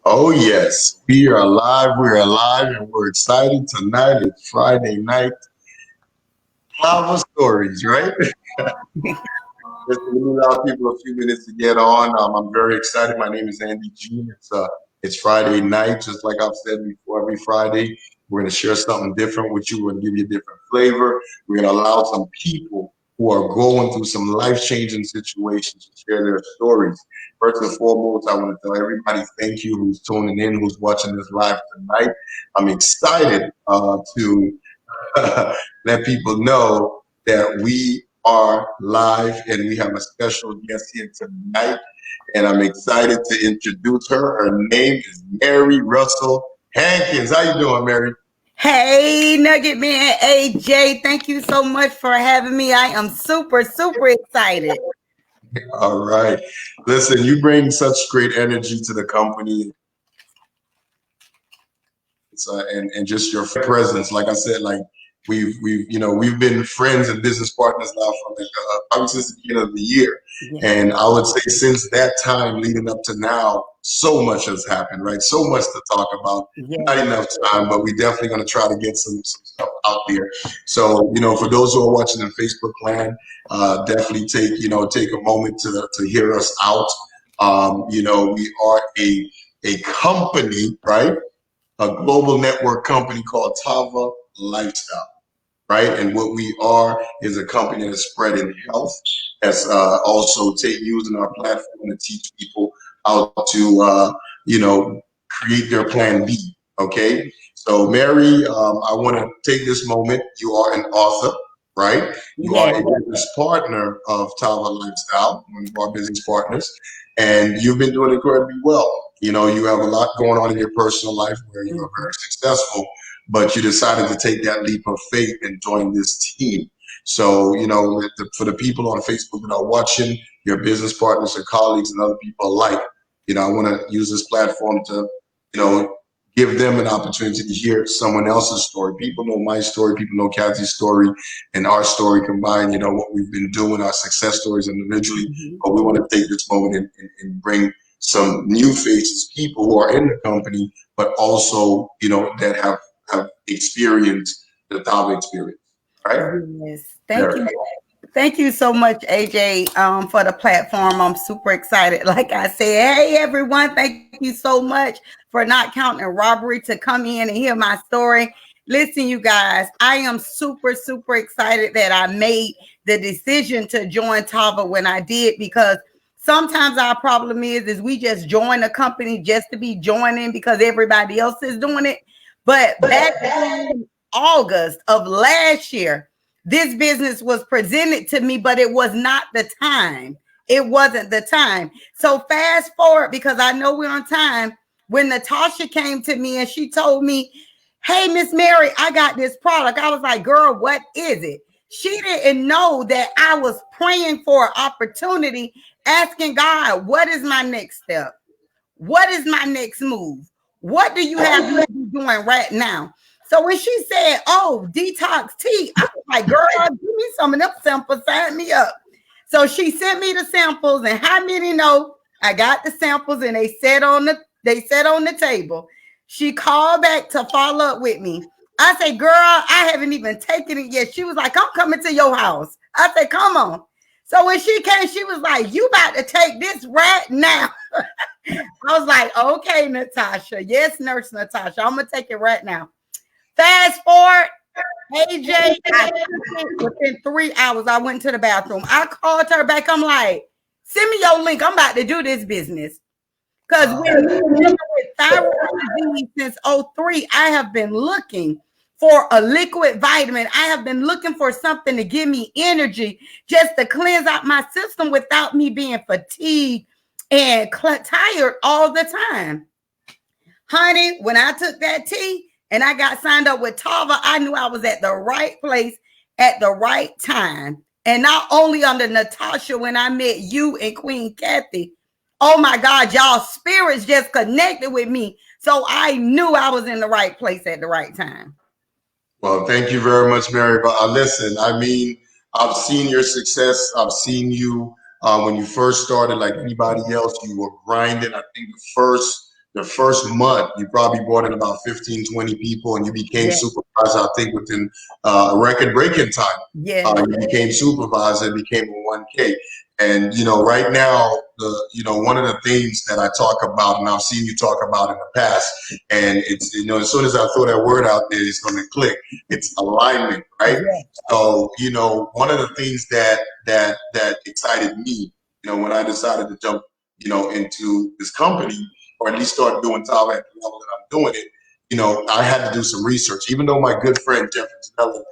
Oh, yes, we are alive. We're alive and we're excited. Tonight is Friday night. Tava stories, right? Just to allow people a few minutes to get on. I'm very excited. My name is Andy Jean. It's Friday night, just like I've said before. Every Friday, we're going to share something different with you. We're going to give you a different flavor. We're going to allow some people who are going through some life-changing situations to share their stories. First and foremost, I want to tell everybody thank you who's tuning in, who's watching this live tonight. I'm excited to let people know that we are live and we have a special guest here tonight. And I'm excited to introduce her. Her name is Mary Russell Hankins. How you doing, Mary? Hey, Nugget Man AJ, thank you so much for having me. I am super excited. All right. Listen, you bring such great energy to the company. And just your presence. Like I said, like we've been friends and business partners now for probably since the beginning of the year. Yeah. And I would say since that time leading up to now, so much has happened, right? So much to talk about. Not Yeah. enough time, but we definitely going to try to get some stuff out there. So, for those who are watching in Facebook land, definitely take a moment to hear us out. We are a company, right? A global network company called Tava Lifestyle, right? And what we are is a company that is spreading health, that's also using our platform to teach people how to, create their plan B, okay? So, Mary, I want to take this moment. You are an author, right? You are Yeah. a business partner of Tava Lifestyle, one of our business partners, and you've been doing incredibly well. You have a lot going on in your personal life where you are very successful, but you decided to take that leap of faith and join this team. So, for the people on Facebook that are watching, your business partners, your colleagues, and other people alike, I want to use this platform to, give them an opportunity to hear someone else's story. People know my story, people know Kathy's story, and our story combined, what we've been doing, our success stories individually. But we want to take this moment and bring some new faces, people who are in the company, but also, that have experienced the Tava experience, right? Yes. Thank Very. you. Thank you so much, AJ, for the platform. I'm super excited. Like I said, hey everyone, thank you so much for not counting robbery to come in and hear my story. Listen, you guys, I am super excited that I made the decision to join Tava when I did, because sometimes our problem is we just join a company just to be joining because everybody else is doing it. But back in August of last year, this business was presented to me, but it was not the time. It wasn't the time. So fast forward, because I know we're on time. When Natasha came to me and she told me, hey, Miss Mary, I got this product. I was like, girl, what is it? She didn't know that I was praying for an opportunity, asking God, what is my next step? What is my next move? What do you have me doing right now? So when she said, oh, detox tea, I was like, girl, give me some of them samples, sign me up. So she sent me the samples, and how many know I got the samples and they sat on the table. She called back to follow up with me. I said, girl, I haven't even taken it yet. She was like, I'm coming to your house. I said, come on. So when she came, she was like, you about to take this right now. I was like, okay, Natasha. Yes, Nurse Natasha. I'm going to take it right now. Fast forward, AJ, I took it within 3 hours. I went to the bathroom. I called her back. I'm like, send me your link. I'm about to do this business. Because when me dealing with thyroid disease since '03, I have been looking for a liquid vitamin. I have been looking for something to give me energy, just to cleanse out my system without me being fatigued and tired all the time. Honey, when I took that tea and I got signed up with Tava, I knew I was at the right place at the right time. And not only under Natasha, when I met you and Queen Kathy, oh my God, y'all spirits just connected with me. So I knew I was in the right place at the right time. Well, thank you very much, Mary. But listen, I mean, I've seen your success. I've seen you when you first started, like anybody else. You were grinding. I think the first month, you probably brought in about 15, 20 people, and you became supervisor, I think, within record-breaking time. You became supervisor, became a 1K. And, right now, one of the things that I talk about, and I've seen you talk about in the past, and it's, as soon as I throw that word out there, it's going to click. It's alignment, right? So, one of the things that excited me, when I decided to jump, into this company, or at least start doing Tava at the level that I'm doing it, I had to do some research. Even though my good friend Jeff Janella,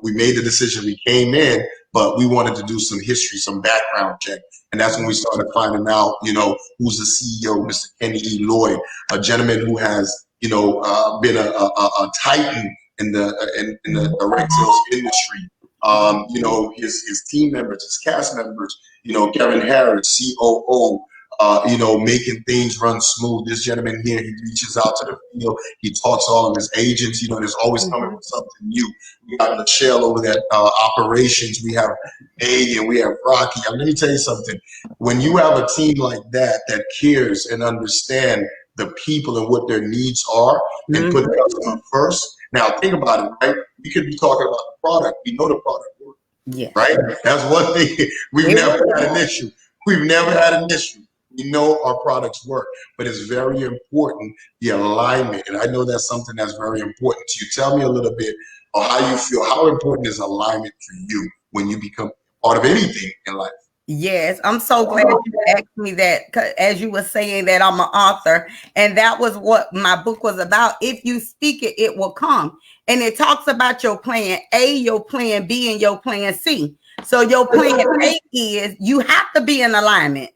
we made the decision, we came in, but we wanted to do some history, some background check. And that's when we started finding out, who's the CEO, Mr. Kenny E. Lloyd, a gentleman who has, been a titan in the direct sales industry. His team members, his cast members, Kevin Harris, COO, making things run smooth. This gentleman here, he reaches out to the field. He talks to all of his agents. There's always coming with something new. We got Michelle over there, operations. We have A and we have Rocky. Let me tell you something. When you have a team like that cares and understand the people and what their needs are and put the customer first. Now think about it, right? We could be talking about the product. We know the product works, right? That's one thing. We've never had an issue. We've never had an issue. We know our products work, but it's very important, the alignment. And I know that's something that's very important to you. Tell me a little bit of how you feel. How important is alignment for you when you become part of anything in life? Yes, I'm so glad you asked me that. As you were saying that I'm an author, and that was what my book was about. If you speak it, it will come. And it talks about your plan A, your plan B, and your plan C. So your plan A is you have to be in alignment.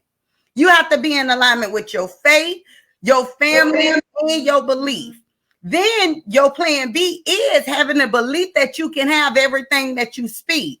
You have to be in alignment with your faith, your family, and your belief. Then your plan B is having the belief that you can have everything that you speak.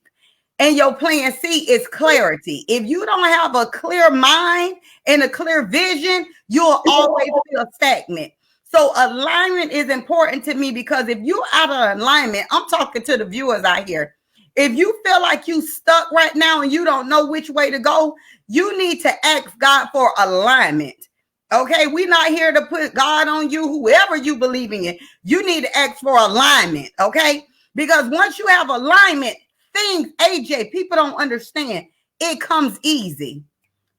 And your plan C is clarity. If you don't have a clear mind and a clear vision, you'll always feel stagnant. So alignment is important to me, because if you're out of alignment, I'm talking to the viewers out here. If you feel like you stuck right now and you don't know which way to go, you need to ask God for alignment. Okay, we're not here to put God on you, whoever you believe in. You need to ask for alignment, okay? Because once you have alignment, things, AJ, people don't understand. It comes easy.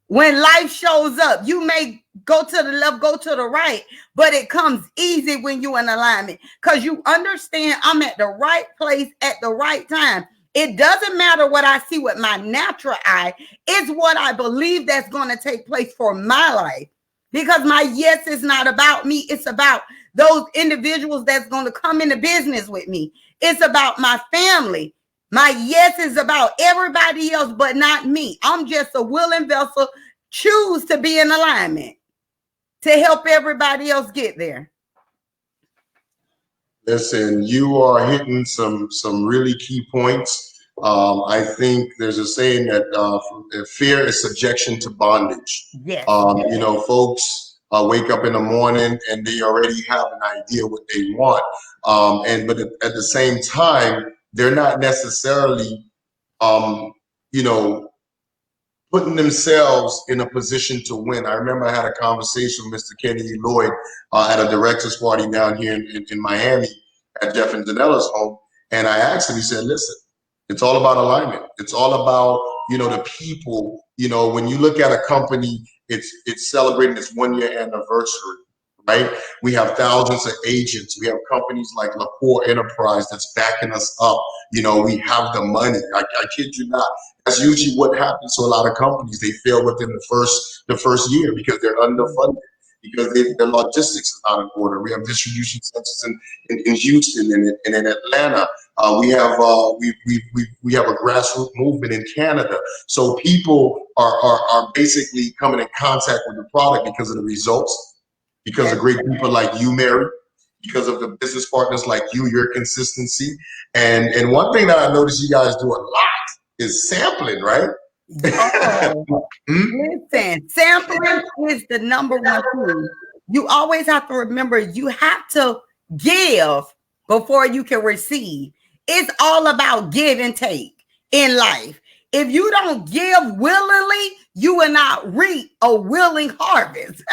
When life shows up, you may go to the left, go to the right, but it comes easy when you're in alignment, because you understand I'm at the right place at the right time. It doesn't matter what I see with my natural eye. It's what I believe that's going to take place for my life. Because my yes is not about me. It's about those individuals that's going to come into business with me. It's about my family. My yes is about everybody else, but not me. I'm just a willing vessel. Choose to be in alignment to help everybody else get there. Listen, you are hitting some really key points. I think there's a saying that fear is subjection to bondage. Yes. Folks wake up in the morning and they already have an idea what they want. But at the same time, they're not necessarily, putting themselves in a position to win. I remember I had a conversation with Mr. Kenny Lloyd at a director's party down here in Miami at Jeff and Janella's home. And I asked him, he said, listen, it's all about alignment. It's all about, the people. When you look at a company, it's celebrating its 1-year anniversary, right? We have thousands of agents. We have companies like LaCour Enterprise that's backing us up. We have the money. I kid you not. That's usually what happens to a lot of companies. They fail within the first year because they're underfunded, because their logistics is not in order. We have distribution centers in Houston and in Atlanta. We have a grassroots movement in Canada. So people are basically coming in contact with the product because of the results, because of great people like you, Mary, because of the business partners like you, your consistency. And one thing that I noticed you guys do a lot is sampling, right? Oh, listen, sampling is the number one thing. You always have to remember, you have to give before you can receive. It's all about give and take in life. If you don't give willingly, you will not reap a willing harvest.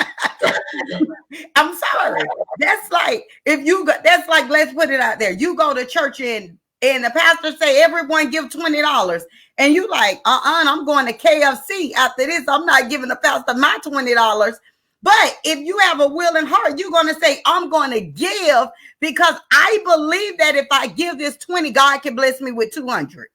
I'm sorry. That's like if you go, that's like let's put it out there. You go to church and the pastor say everyone give $20, and you like, I'm going to KFC after this. I'm not giving the pastor my $20. But if you have a willing heart, you're going to say, I'm going to give because I believe that if I give this 20, God can bless me with 200.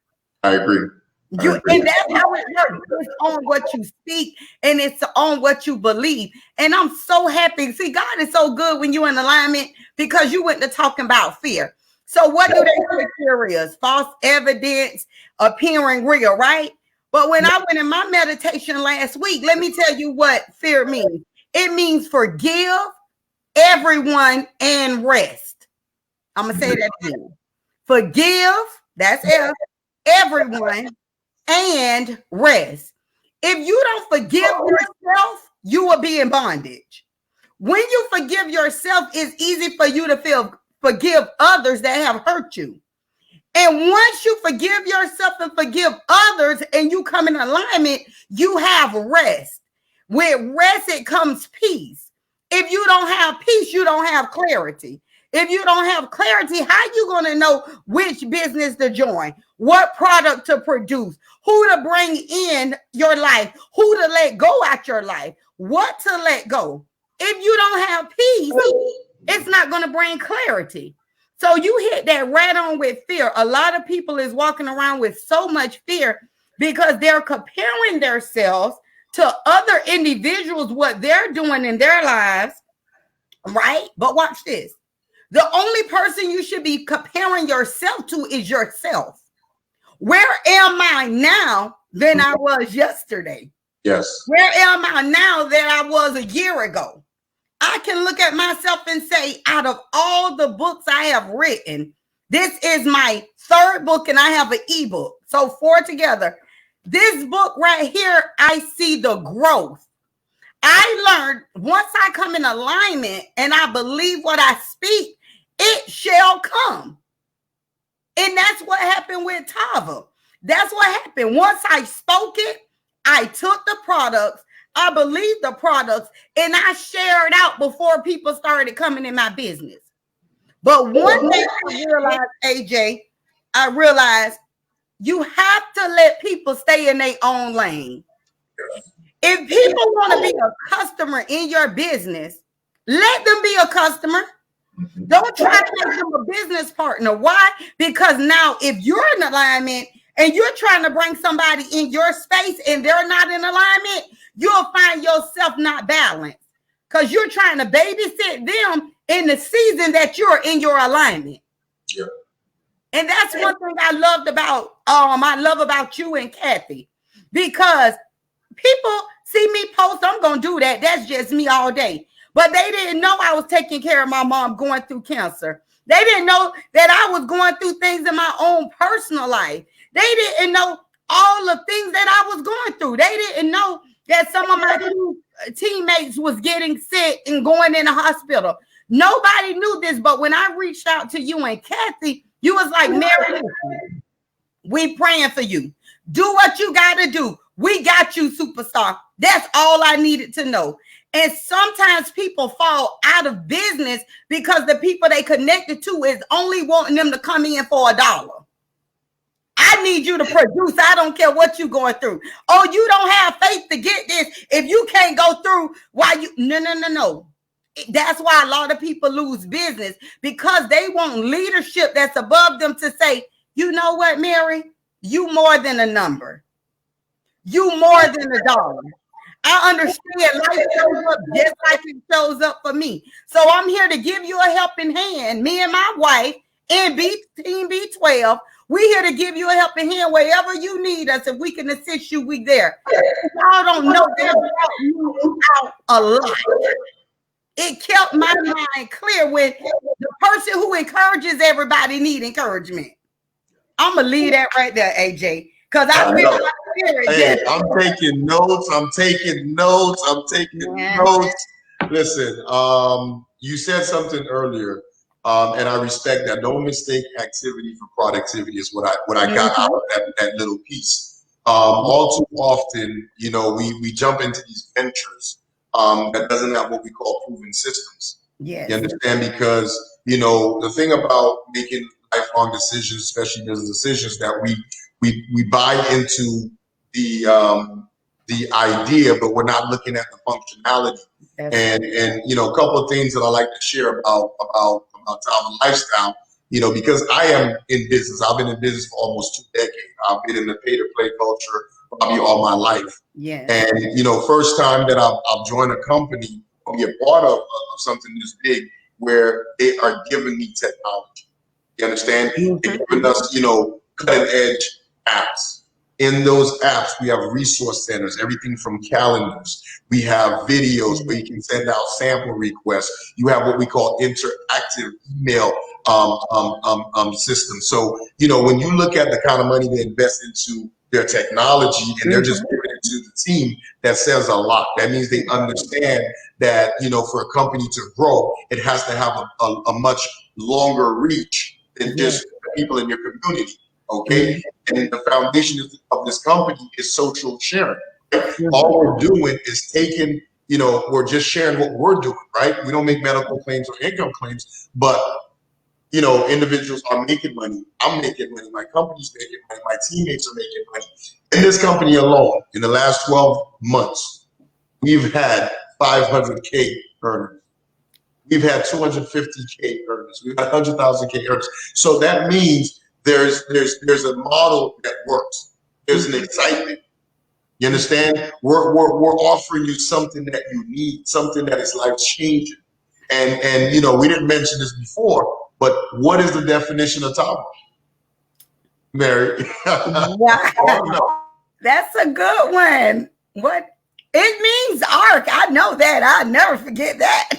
I agree. And that's how it works. It's on what you speak and it's on what you believe. And I'm so happy. See, God is so good when you're in alignment because you went to talking about fear. So what do they say fear is? False evidence appearing real, right? But when I went in my meditation last week, let me tell you what fear means. It means forgive everyone and rest. I'm going to say that again. Forgive, that's F, everyone and rest. If you don't forgive yourself, you will be in bondage. When you forgive yourself, it's easy for you to forgive others that have hurt you. And once you forgive yourself and forgive others and you come in alignment, you have rest. With rest, it comes peace. If you don't have peace, you don't have clarity. If you don't have clarity, how you going to know which business to join, what product to produce, who to bring in your life, who to let go out your life, what to let go? If you don't have peace, it's not going to bring clarity. So you hit that right on with fear. A lot of people is walking around with so much fear because they're comparing themselves to other individuals, what they're doing in their lives, right? But watch this. The only person you should be comparing yourself to is yourself. Where am I now than I was yesterday? Yes. Where am I now than I was a year ago? I can look at myself and say, out of all the books I have written, this is my third book and I have an ebook. So 4 together. This book right here, I see the growth. I learned once I come in alignment and I believe what I speak, it shall come. And that's what happened with Tava. That's what happened. Once I spoke it, I took the products, I believed the products, and I shared out before people started coming in my business. But one thing I realized, AJ, I realized you have to let people stay in their own lane. If people want to be a customer in your business, let them be a customer. Don't try to make them a business partner. Why? Because now if you're in alignment and you're trying to bring somebody in your space and they're not in alignment, you'll find yourself not balanced because you're trying to babysit them in the season that you're in your alignment. Yeah. And that's one thing I love about you and Kathy, because people see me post, I'm going to do that. That's just me all day. But they didn't know I was taking care of my mom going through cancer. They didn't know that I was going through things in my own personal life. They didn't know all the things that I was going through. They didn't know that some of my teammates was getting sick and going in the hospital. Nobody knew this, but when I reached out to you and Kathy, you was like, Mary, we praying for you. Do what you got to do. We got you, superstar. That's all I needed to know. And sometimes people fall out of business because the people they connected to is only wanting them to come in for $1. I need you to produce. I don't care what you're going through. Oh, you don't have faith to get this. If you can't go through, why you? No. That's why a lot of people lose business because they want leadership that's above them to say, you know what, Mary? You more than a number. You more than $1. I understand life shows up just like it shows up for me. So I'm here to give you a helping hand. Me and my wife and Team B12, we're here to give you a helping hand wherever you need us. If we can assist you, we there. Y'all don't know that out a lot. It kept my mind clear when the person who encourages everybody need encouragement. I'm going to leave that right there, AJ. Because I feel like hey, I'm taking notes. I'm taking notes. Listen, you said something earlier, and I respect that. Don't mistake activity for productivity is what I got out of that little piece. All too often, we jump into these ventures that doesn't have what we call proven systems. Yes. You understand? Because, the thing about making lifelong decisions, especially business decisions, that we buy into the idea, but we're not looking at the functionality. And a couple of things that I like to share about Tava lifestyle, because I am in business. I've been in business for almost 2 decades. I've been in the pay to play culture probably all my life. Yeah. And first time that I've joined a company or be a part of something this big, where they are giving me technology. You understand? They're giving us, cutting edge apps. In those apps, we have resource centers, everything from calendars. We have videos where you can send out sample requests. You have what we call interactive email system. So, when you look at the kind of money they invest into their technology and they're just giving it to the team, that says a lot. That means they understand that, for a company to grow, it has to have a much longer reach than just the people in your community. Okay. And the foundation of this company is social sharing. Right? All we're doing is taking, we're just sharing what we're doing, right? We don't make medical claims or income claims, but individuals are making money. I'm making money. My company's making money. My teammates are making money. In this company alone, in the last 12 months, we've had 500K earners. We've had 250K earners. We've had 100,000K earners. So that means there's a model that works. There's an excitement. You understand? We're offering you something that you need, something that is life changing. And we didn't mention this before, but what is the definition of Tava? Mary? Wow. That's a good one. What? It means ark. I know that. I'll never forget that.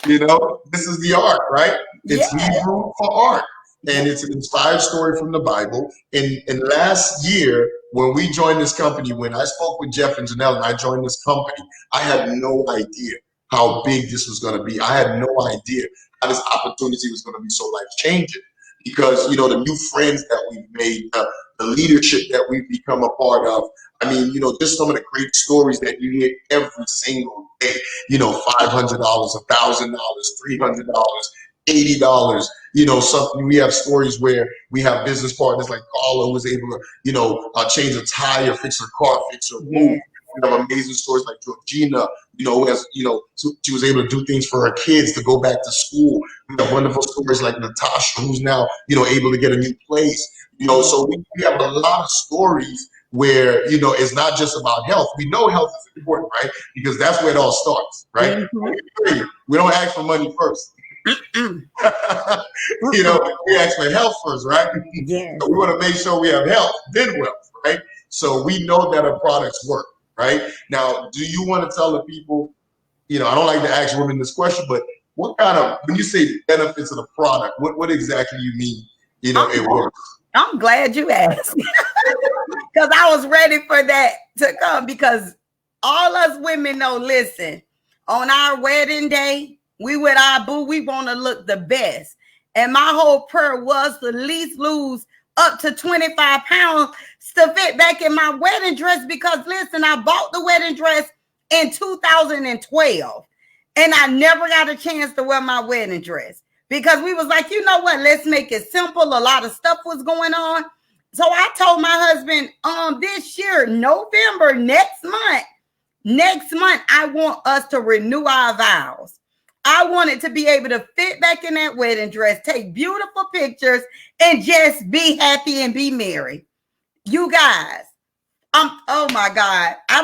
This is the ark, right? It's Hebrew for ark. And it's an inspired story from the Bible. And last year, when we joined this company, when I spoke with Jeff and Janelle and I joined this company, I had no idea how big this was going to be. I had no idea how this opportunity was going to be so life-changing. Because, the new friends that we've made, the leadership that we've become a part of, I mean, just some of the great stories that you hear every single day, $500, $1,000, $300, $80. Something we have stories where we have business partners like Carla who was able to, change a tire, fix her car, fix her roof. We have amazing stories like Georgina, who has, she was able to do things for her kids to go back to school. We have wonderful stories like Natasha, who's now, able to get a new place. So we have a lot of stories where, it's not just about health. We know health is important, right? Because that's where it all starts, right? We don't ask for money first. We ask for health first, right? So we want to make sure we have health, then wealth, right? So we know that our products work, right? Now, do you want to tell the people, I don't like to ask women this question, but what kind of, when you say benefits of the product, what exactly you mean, it works? I'm glad you asked because I was ready for that to come because all us women know, listen, on our wedding day, we with our boo, we want to look the best. And my whole prayer was to at least lose up to 25 pounds to fit back in my wedding dress because, listen, I bought the wedding dress in 2012 and I never got a chance to wear my wedding dress because we was like, you know what, let's make it simple. A lot of stuff was going on. So I told my husband, this year, November, next month, I want us to renew our vows. I wanted to be able to fit back in that wedding dress, take beautiful pictures, and just be happy and be merry. You guys, oh my God, I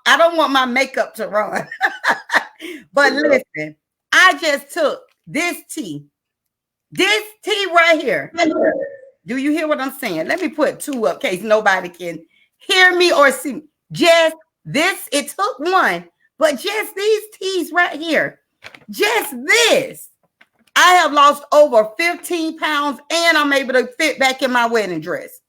don't want my makeup to run. But listen, I just took this tea right here. Do you hear what I'm saying? Let me put two up in case nobody can hear me or see me. Just this, it took one, but just these teas right here. Just this, I have lost over 15 pounds and I'm able to fit back in my wedding dress.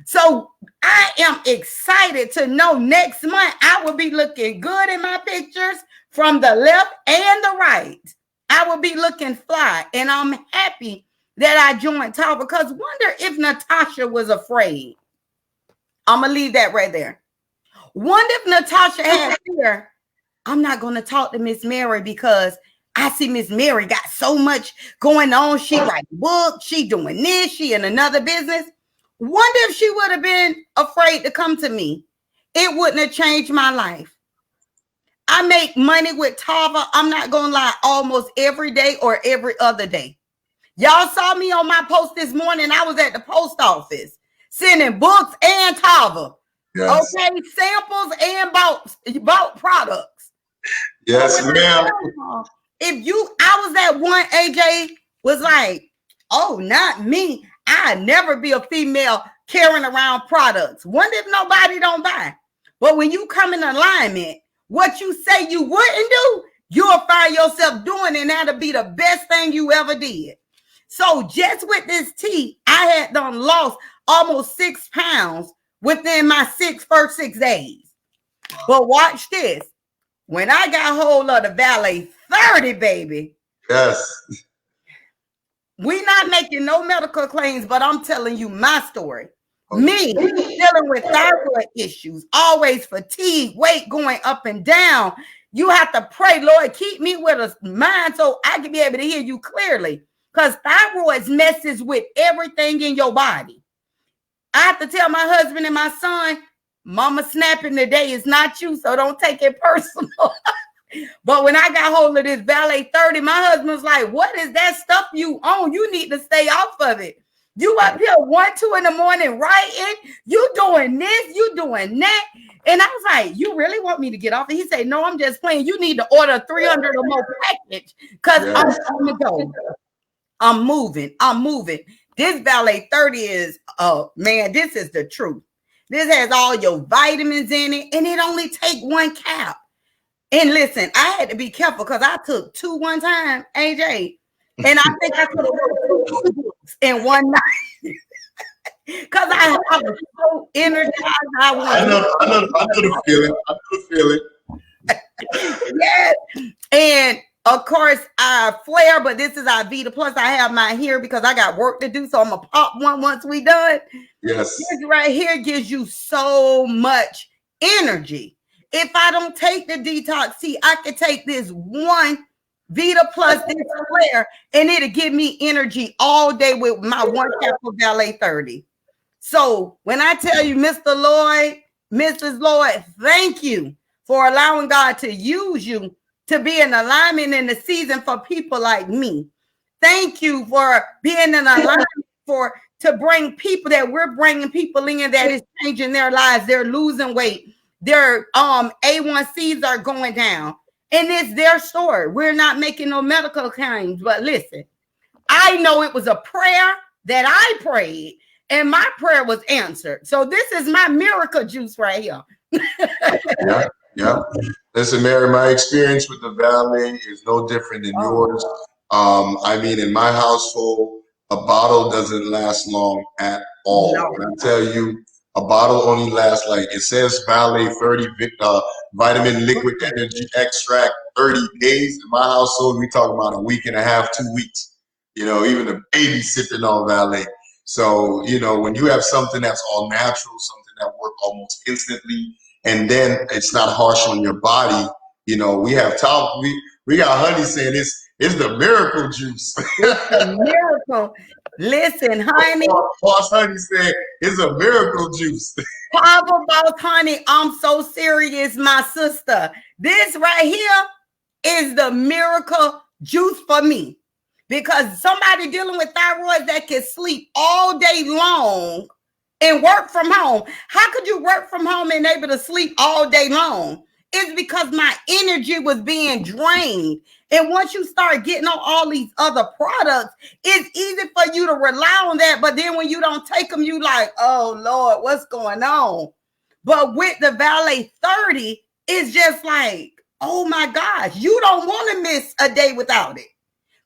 So I am excited to know next month I will be looking good in my pictures from the left and the right. I will be looking fly and I'm happy that I joined Tava because wonder if Natasha was afraid. I'm going to leave that right there. Wonder if Natasha had fear I'm not going to talk to Miss Mary because I see Miss Mary got so much going on. She writes books, she doing this, she in another business. Wonder if she would have been afraid to come to me. It wouldn't have changed my life. I make money with Tava, I'm not going to lie, almost every day or every other day. Y'all saw me on my post this morning. I was at the post office sending books and Tava. Yes. Okay, samples and bought products. Yes, ma'am. I was that one, AJ was like, oh, not me. I'd never be a female carrying around products. Wonder if nobody don't buy. But when you come in alignment, what you say you wouldn't do, you'll find yourself doing, and that'll be the best thing you ever did. So just with this tea, I had done lost almost 6 pounds within my first 6 days. But watch this. When I got hold of the Valet 30, baby. Yes. We not making no medical claims, but I'm telling you my story. Me dealing with thyroid issues, always fatigue, weight going up and down. You have to pray, Lord, keep me with a mind so I can be able to hear you clearly. Because thyroid messes with everything in your body. I have to tell my husband and my son, Mama snapping today is not you, so don't take it personal. But when I got hold of this Valet 30, my husband was like, what is that stuff you own? You need to stay off of it. You up here 1, 2 in the morning writing, you doing this, you doing that. And I was like, you really want me to get off it? He said, no, I'm just playing. You need to order 300 or more package because I'm on the go. I'm moving. This Valet 30 is, man, this is the truth. This has all your vitamins in it, and it only take 1 cap. And listen, I had to be careful because I took 2 one time, AJ, and I think I could have wrote 2 books in one night because I was so energized. I know the feeling. I know the feeling. Yes, and of course, I flare, but this is our Vita Plus. I have mine here because I got work to do, so I'm gonna pop one once we done. Yes, this right here gives you so much energy. If I don't take the detox tea, I can take this one Vita Plus, this flare, and it'll give me energy all day with my 1 cap of Valet 30. So when I tell you, Mr. Lloyd, Mrs. Lloyd, thank you for allowing God to use you to be in alignment in the season for people like me. Thank you for being in alignment to bring people that we're bringing people in that is changing their lives. They're losing weight. Their A1Cs are going down. And it's their story. We're not making no medical claims. But listen, I know it was a prayer that I prayed, and my prayer was answered. So this is my miracle juice right here. Yeah. Listen, Mary, my experience with the Valet is no different than yours. I mean, in my household, a bottle doesn't last long at all. No. When I tell you, a bottle only lasts, like it says, Valet 30 vitamin liquid energy extract 30 days. In my household, we talk about a week and a half, 2 weeks. You know, even the baby sipping on Valet. So, you know, when you have something that's all natural, something that works almost instantly, and then it's not harsh on your body. You know, we have we got Honey saying it's the miracle juice. It's a miracle. Listen, honey. Boss Honey said it's a miracle juice. Papa Boss Honey, I'm so serious, my sister. This right here is the miracle juice for me. Because somebody dealing with thyroid that can sleep all day long and work from home. How could you work from home and able to sleep all day long? It's because my energy was being drained. And once you start getting on all these other products, it's easy for you to rely on that. But then when you don't take them, you like, oh, Lord, what's going on? But with the Valet 30, it's just like, oh, my gosh, you don't want to miss a day without it.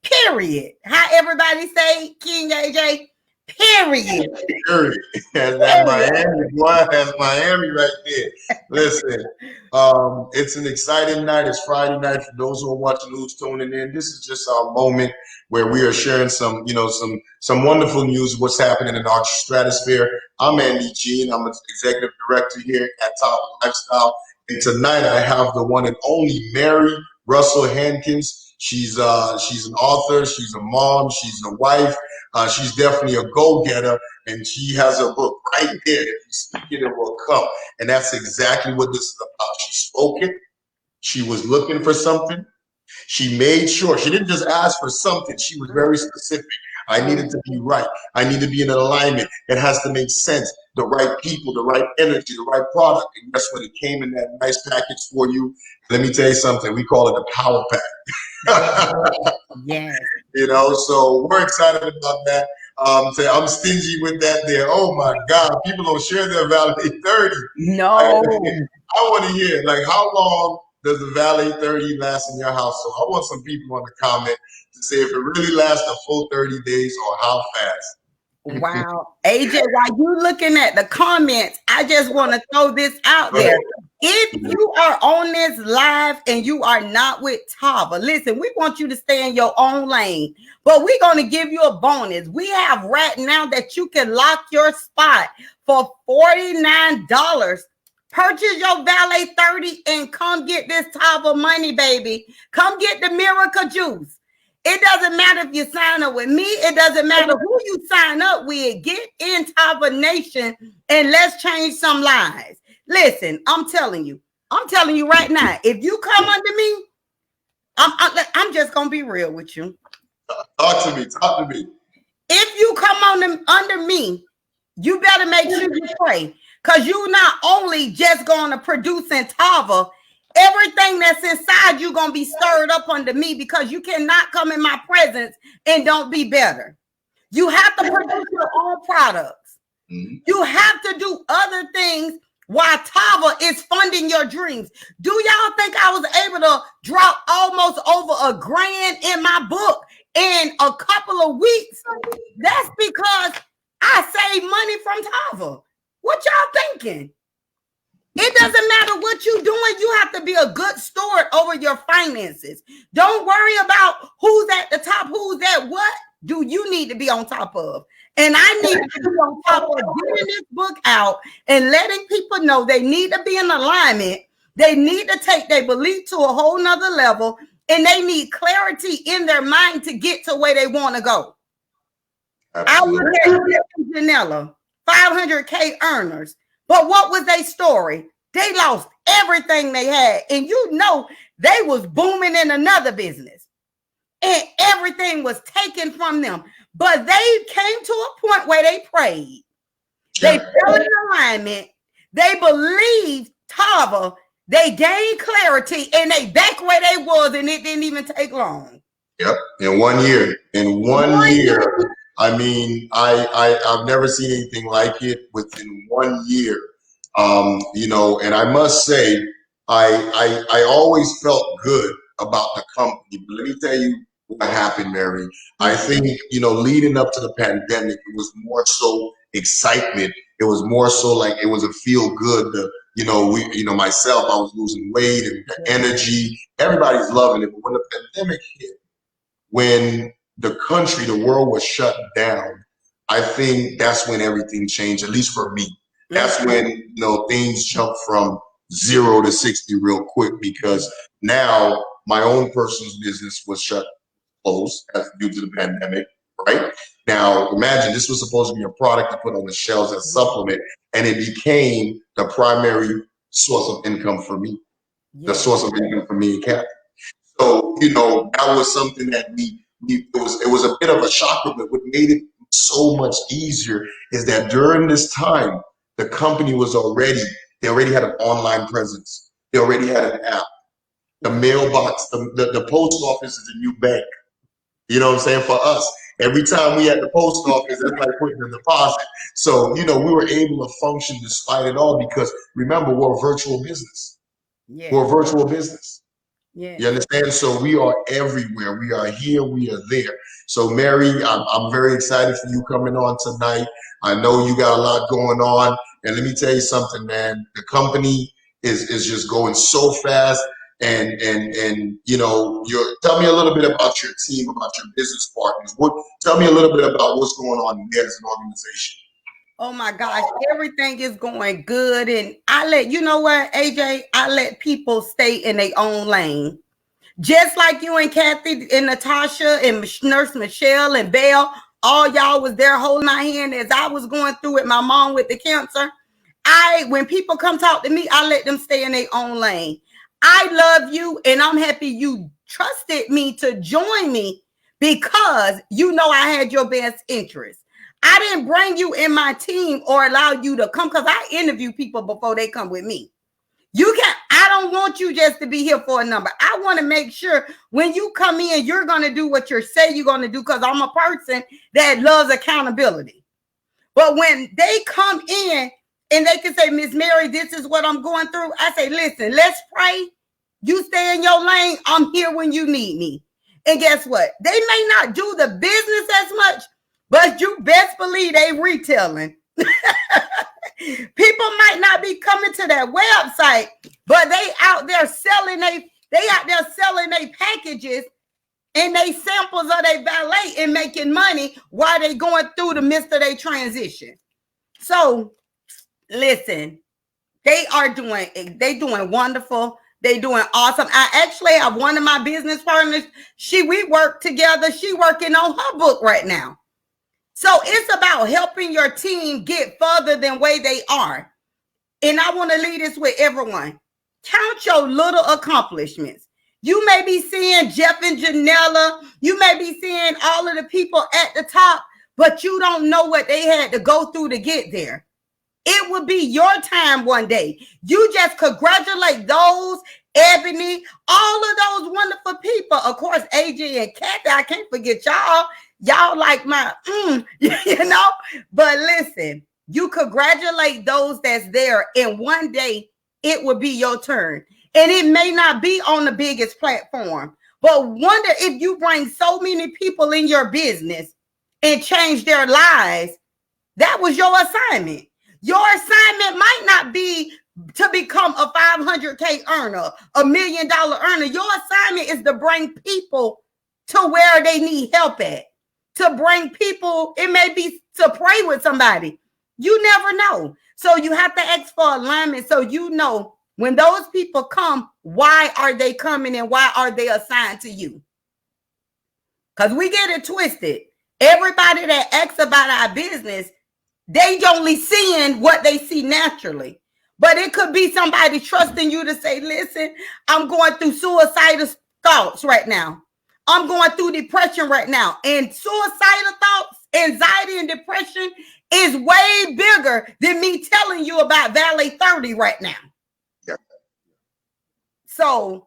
Period. How everybody say, King AJ? Period. Period. That's Miami, boy. That's Miami right there. Listen, it's an exciting night. It's Friday night for those who are watching, who's tuning in. This is just our moment where we are sharing some wonderful news of what's happening in our stratosphere. I'm Andy Jean. I'm an executive director here at Tava Lifestyle. And tonight I have the one and only Mary Russell Hankins. She's an author, she's a mom, she's a wife, she's definitely a go-getter, and she has a book right there. If you speak it, it will come. And that's exactly what this is about. She spoke it, she was looking for something. She made sure she didn't just ask for something, she was very specific. I needed to be right. I need to be in alignment. It has to make sense. The right people, the right energy, the right product. And guess what? It came in that nice package for you. Let me tell you something. We call it a power pack. Yes. You know, so we're excited about that. So I'm stingy with that there. Oh my God, people don't share their Valet 30. No. I want to hear, like, how long does the Valet 30 last in your house? So I want some people on the comment to say if it really lasts a full 30 days or how fast. Wow. AJ, while you looking at the comments, I just want to throw this out there. If you are on this live and you are not with Tava, listen, we want you to stay in your own lane, but we're going to give you a bonus. We have right now that you can lock your spot for $49. Purchase your Valet 30 and come get this Tava money, baby. Come get the Miracle Juice. It doesn't matter if you sign up with me. It doesn't matter who you sign up with. Get in Tava Nation and let's change some lives. Listen, I'm telling you right now, if you come under me, I'm just going to be real with you. Talk to me. If you come under me, you better make sure you pray, because you're not only just going to produce in Tava, everything that's inside you going to be stirred up under me, because you cannot come in my presence and don't be better. You have to produce your own products. You have to do other things while Tava is funding your dreams. Do y'all think I was able to drop almost over $1,000 in my book in a couple of weeks? That's because I saved money from Tava. What y'all thinking? It doesn't matter what you're doing. You have to be a good steward over your finances. Don't worry about who's at the top, who's at what. Do you need to be on top of? And I need to be on top of getting this book out and letting people know they need to be in alignment. They need to take their belief to a whole nother level, and they need clarity in their mind to get to where they want to go. Absolutely. I look at Janella, 500K earners. But what was their story? They lost everything they had. And you know, they was booming in another business. And everything was taken from them. But they came to a point where they prayed. They fell in alignment. They believed Tava. They gained clarity. And they back where they was. And it didn't even take long. Yep. In 1 year. In one year. I mean, I've never seen anything like it within 1 year. You know, and I must say, I always felt good about the company. But let me tell you what happened, Mary. I think, you know, leading up to the pandemic, it was more so excitement. It was more so like it was a feel good. Myself, I was losing weight and the energy. Everybody's loving it. But when the pandemic hit, when the country, the world was shut down, I think that's when everything changed, at least for me. That's when, you know, things jumped from 0 to 60 real quick, because now my own personal business was closed due to the pandemic, right? Now, imagine this was supposed to be a product to put on the shelves as a supplement, and it became the primary source of income for me, the source of income for me and Kathy. So, you know, that was something that it was a bit of a shocker, but what made it so much easier is that during this time, the company they already had an online presence. They already had an app. The mailbox, the post office is a new bank. You know what I'm saying? For us, every time we at the post office, that's like putting a deposit. So, you know, we were able to function despite it all, because remember, we're a virtual business. We're a virtual business. You understand? So we are everywhere. We are here. We are there. So Mary, I'm very excited for you coming on tonight. I know you got a lot going on, and let me tell you something, man. The company is just going so fast, and you know, tell me a little bit about your team, about your business partners. Tell me a little bit about what's going on there as an organization. Oh my gosh, everything is going good. And I let you know what, AJ, I let people stay in their own lane. Just like you and Kathy and Natasha and Nurse Michelle and Belle, all y'all was there holding my hand as I was going through it. My mom with the cancer. When people come talk to me, I let them stay in their own lane. I love you, and I'm happy you trusted me to join me because you know I had your best interest. I didn't bring you in my team or allow you to come because I interview people before they come with me. I don't want you just to be here for a number. I want to make sure when you come in, you're going to do what you say you're going to do because I'm a person that loves accountability. But when they come in and they can say, Miss Mary, this is what I'm going through, I say, listen, let's pray. You stay in your lane. I'm here when you need me. And guess what? They may not do the business as much, but you best believe they retailing. People might not be coming to that website, but they out there selling they packages and they samples of their valet and making money while they going through the midst of their transition. So listen, they doing wonderful. They doing awesome. I actually have one of my business partners. We work together. She working on her book right now. So it's about helping your team get further than way they are. And I want to leave this with everyone. Count your little accomplishments. You may be seeing Jeff and Janella. You may be seeing all of the people at the top, but you don't know what they had to go through to get there. It will be your time one day. You just congratulate those, Ebony, all of those wonderful people. Of course, AJ and Kathy, I can't forget y'all. Y'all like my, you know? But listen, you congratulate those that's there, and one day it will be your turn. And it may not be on the biggest platform, but wonder if you bring so many people in your business and change their lives. That was your assignment. Your assignment might not be to become a 500K earner, $1 million earner. Your assignment is to bring people to where they need help at. To bring people, it may be to pray with somebody. You never know. So you have to ask for alignment so you know when those people come, why are they coming and why are they assigned to you? Because we get it twisted. Everybody that asks about our business, they only seeing what they see naturally. But it could be somebody trusting you to say, listen, I'm going through suicidal thoughts right now. I'm going through depression right now. And suicidal thoughts, anxiety, and depression is way bigger than me telling you about Valley 30 right now. Yeah. So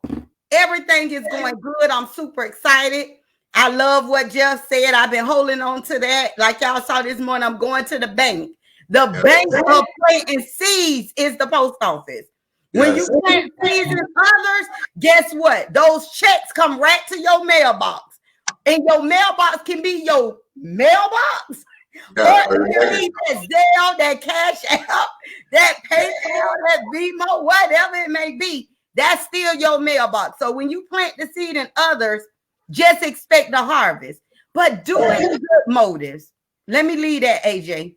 everything is going good. I'm super excited. I love what Jeff said. I've been holding on to that. Like y'all saw this morning, I'm going to the bank. The bank of planting seeds is the post office. When you plant seeds in others, guess what? Those checks come right to your mailbox. And your mailbox can be your mailbox. Or it can be that Zelle, that Cash App, that PayPal, that Venmo, whatever it may be. That's still your mailbox. So when you plant the seed in others, just expect the harvest. But do it in good motives. Let me leave that, AJ.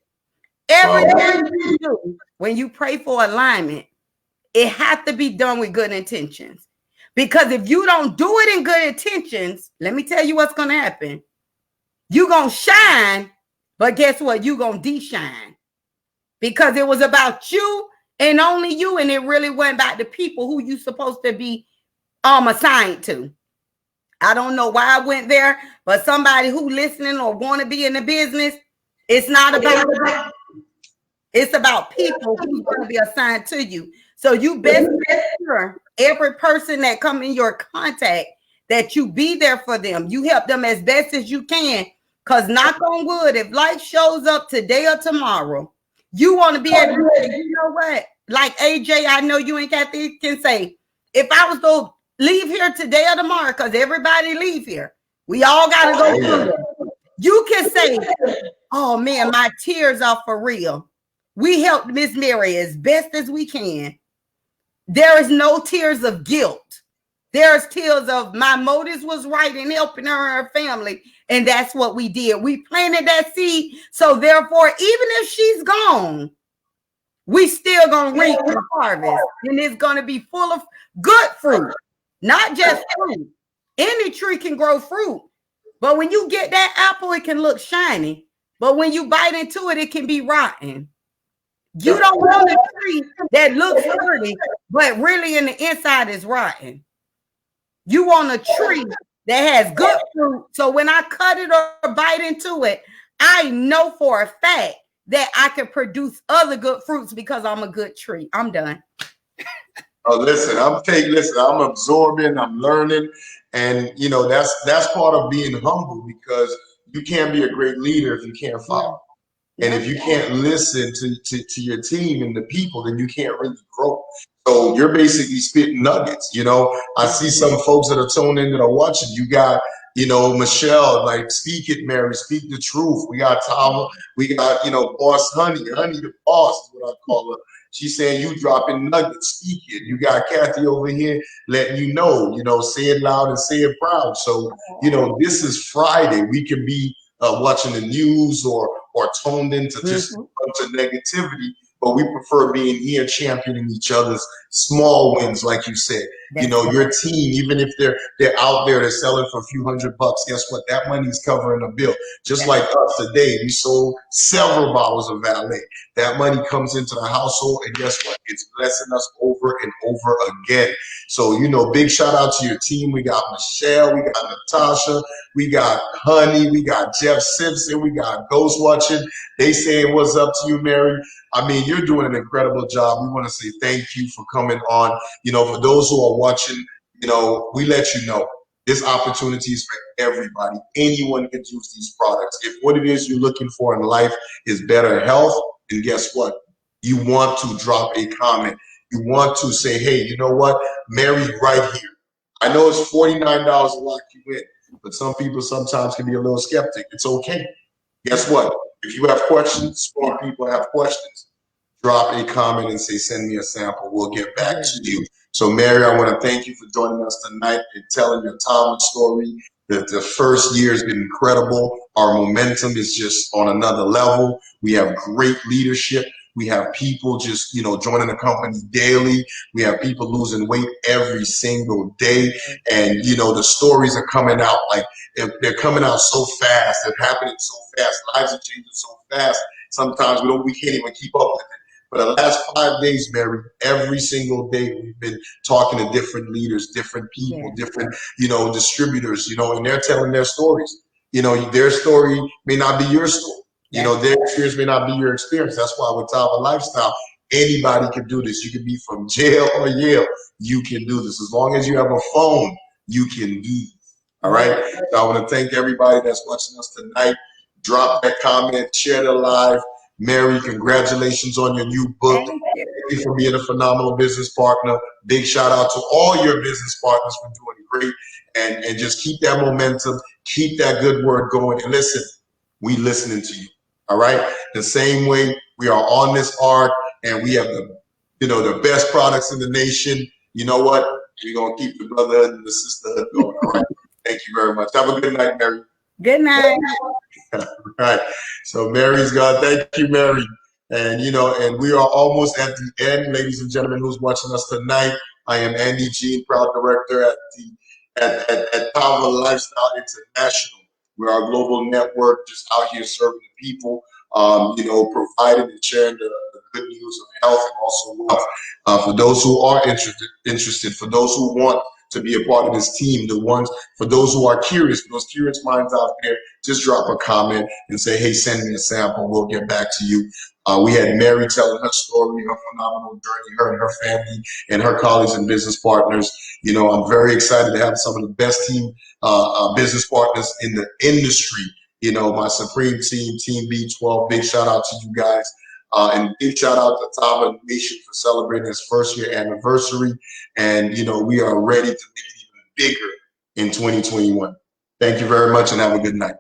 Everything you do when you pray for alignment, it has to be done with good intentions. Because if you don't do it in good intentions, let me tell you what's going to happen. You're going to shine, but guess what? You're going to de-shine. Because it was about you and only you, and it really went about the people who you supposed to be assigned to. I don't know why I went there, but somebody who listening or want to be in the business, it's not about it's about people who's going to be assigned to you. So you best make sure every person that come in your contact that you be there for them. You help them as best as you can. Because knock on wood, if life shows up today or tomorrow, you want to be able to say, you know what? Like AJ, I know you and Kathy can say, if I was to leave here today or tomorrow, because everybody leave here, we all got to go through it. You can say, oh man, my tears are for real. We helped Miss Mary as best as we can. There is no tears of guilt. There's tears of my motives was right in helping her and her family. And that's what we did. We planted that seed. So therefore, even if she's gone, we still gonna reap the harvest. And it's gonna be full of good fruit, not just fruit. Any tree can grow fruit. But when you get that apple, it can look shiny. But when you bite into it, it can be rotten. You don't want a tree that looks pretty, but really in the inside is rotten. You want a tree that has good fruit. So when I cut it or bite into it, I know for a fact that I can produce other good fruits because I'm a good tree. I'm done. Oh, listen, I'm absorbing, I'm learning, and that's part of being humble, because you can't be a great leader if you can't follow. And if you can't listen to your team and the people, then you can't really grow. So you're basically spitting nuggets. I see some folks that are tuned in that are watching. You got, Michelle, like, speak it, Mary, speak the truth. We got Tava, we got, Boss Honey the boss is what I call her. She's saying you dropping nuggets, speak it. You got Kathy over here letting say it loud and say it proud. So, this is Friday. We can be watching the news or toned into just a bunch of negativity, but we prefer being here championing each other's small wins, like you said. Your team, even if they're out there, they're selling for a few $100, guess what? That money's covering a bill. Just like us today, we sold several bottles of valet. That money comes into the household, and guess what? It's blessing us over and over again. So, big shout out to your team. We got Michelle, we got Natasha, we got Honey, we got Jeff Simpson, we got Ghost Watching. They saying what's up to you, Mary. I mean, you're doing an incredible job. We want to say thank you for coming on. For those who are watching, we let you know this opportunity is for everybody. Anyone can use these products. If what it is you're looking for in life is better health, then guess what? You want to drop a comment. You want to say, hey, you know what? Mary, right here. I know it's $49 to lock you in, but some people sometimes can be a little skeptic. It's okay. Guess what? If you have questions, smart people have questions. Drop a comment and say, send me a sample. We'll get back to you. So, Mary, I want to thank you for joining us tonight and telling your Tava story. The first year has been incredible. Our momentum is just on another level. We have great leadership. We have people just, joining the company daily. We have people losing weight every single day. And, the stories are coming out like they're coming out so fast. They're happening so fast. Lives are changing so fast. Sometimes we can't even keep up with it. For the last 5 days, Mary, every single day we've been talking to different leaders, different people, different, distributors, and they're telling their stories. Their story may not be your story. Their experience may not be your experience. That's why with Tava Lifestyle, anybody can do this. You can be from jail or Yale. You can do this. As long as you have a phone, you can do this. All right. So I want to thank everybody that's watching us tonight. Drop that comment, share the live. Mary, congratulations on your new book. Thank you for being a phenomenal business partner. Big shout out to all your business partners for doing great. And just keep that momentum, keep that good word going. And listen, we listening to you. All right. The same way we are on this arc and we have the best products in the nation. You know what? We're gonna keep the brotherhood and the sisterhood going. All right. Thank you very much. Have a good night, Mary. Good night. All right. So Mary's gone. Thank you, Mary. And and we are almost at the end, ladies and gentlemen, who's watching us tonight. I am Andy Jean, proud director at Tava Lifestyle International. We're our global network, just out here serving the people, providing and sharing the good news of health and also wealth. For those who are interested, for those who want to be a part of this team, for those who are curious, for those curious minds out there, just drop a comment and say, hey, send me a sample. We'll get back to you. We had Mary telling her story, her phenomenal journey, her and her family and her colleagues and business partners. I'm very excited to have some of the best team business partners in the industry. My supreme team, Team B12. Big shout out to you guys. And big shout out to Tava Nation for celebrating its first year anniversary. And, we are ready to make it even bigger in 2021. Thank you very much and have a good night.